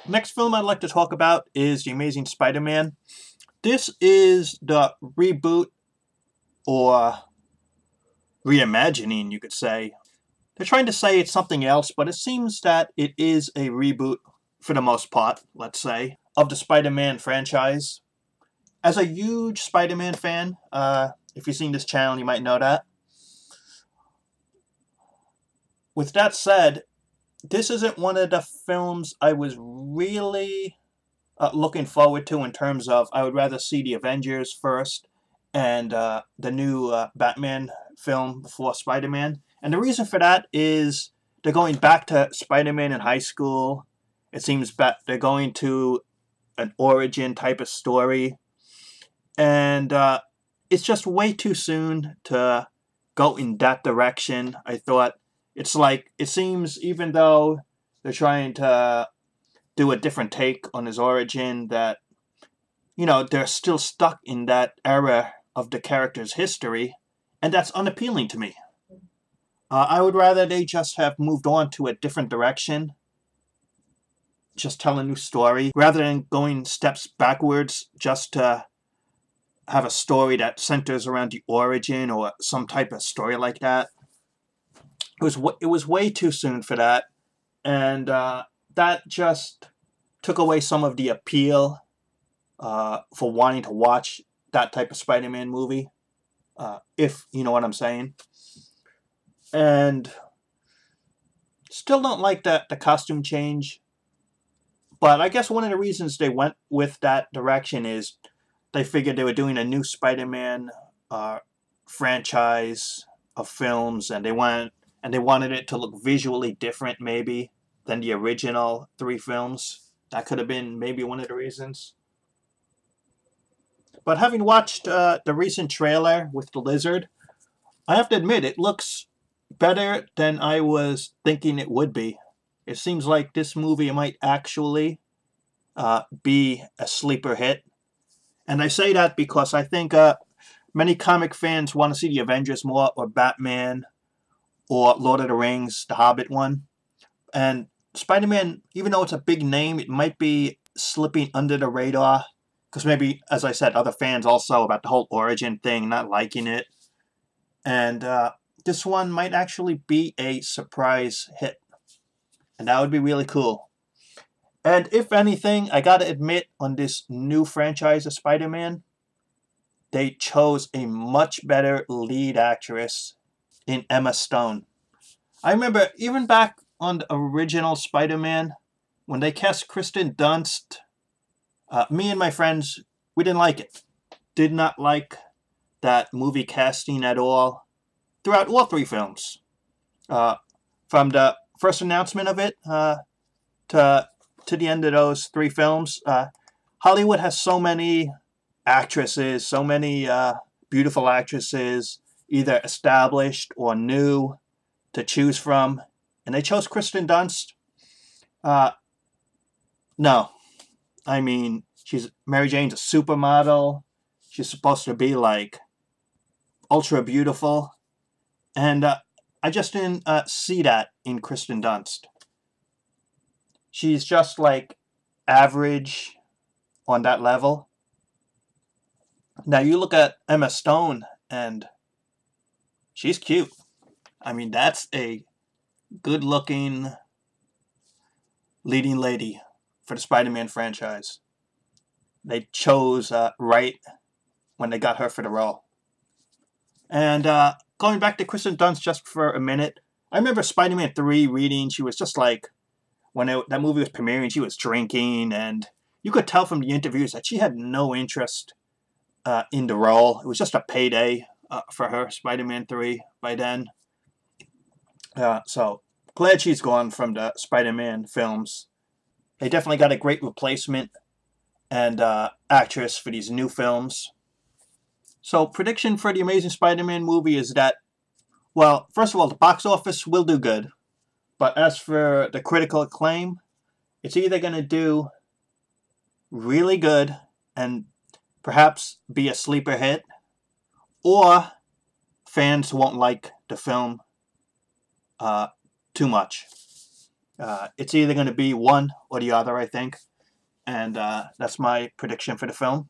Next film I'd like to talk about is The Amazing Spider-Man. This is the reboot or reimagining, you could say. They're trying to say it's something else, but it seems that it is a reboot for the most part, let's say, of the Spider-Man franchise. As a huge Spider-Man fan, if you've seen this channel, you might know that. With that said, this isn't one of the films I was really looking forward to in terms of I would rather see the Avengers first and the new Batman film before Spider-Man. And the reason for that is they're going back to Spider-Man in high school. It seems they're going to an origin type of story. And it's just way too soon to go in that direction. I thought it seems even though they're trying to do a different take on his origin, that they're still stuck in that era of the character's history, and that's unappealing to me. I would rather they just have moved on to a different direction, just tell a new story, rather than going steps backwards just to have a story that centers around the origin or some type of story like that. It was way too soon for that, and that just took away some of the appeal for wanting to watch that type of Spider-Man movie, if you know what I'm saying. And still don't like the costume change, but I guess one of the reasons they went with that direction is they figured they were doing a new Spider-Man franchise of films, and they wanted it to look visually different, maybe, than the original three films. That could have been maybe one of the reasons. But having watched the recent trailer with the lizard, I have to admit it looks better than I was thinking it would be. It seems like this movie might actually be a sleeper hit. And I say that because I think many comic fans want to see the Avengers more, or Batman, or Lord of the Rings, the Hobbit one. And Spider-Man, even though it's a big name, it might be slipping under the radar. Because maybe, as I said, other fans also about the whole origin thing, not liking it. And this one might actually be a surprise hit. And that would be really cool. And if anything, I gotta admit, on this new franchise of Spider-Man, they chose a much better lead actress in Emma Stone. I remember even back on the original Spider-Man, when they cast Kristen Dunst, me and my friends, we didn't like it. Did not like that movie casting at all throughout all three films. From the first announcement of it to the end of those three films, Hollywood has so many actresses, so many beautiful actresses, either established or new, to choose from, and they chose Kristen Dunst. No, I mean, Mary Jane's a supermodel. She's supposed to be like ultra beautiful, and I just didn't see that in Kristen Dunst. She's just like average on that level. Now you look at Emma Stone, and she's cute. I mean, that's a good-looking leading lady for the Spider-Man franchise. They chose right when they got her for the role. And going back to Kristen Dunst just for a minute, I remember Spider-Man 3 reading, she was just like, when that movie was premiering, she was drinking, and you could tell from the interviews that she had no interest in the role. It was just a payday for her, Spider-Man 3, by then. So, glad she's gone from the Spider-Man films. They definitely got a great replacement and actress for these new films. So, prediction for the Amazing Spider-Man movie is that, well, first of all, the box office will do good. But as for the critical acclaim, it's either going to do really good and perhaps be a sleeper hit, or fans won't like the film too much. It's either going to be one or the other, I think. And that's my prediction for the film.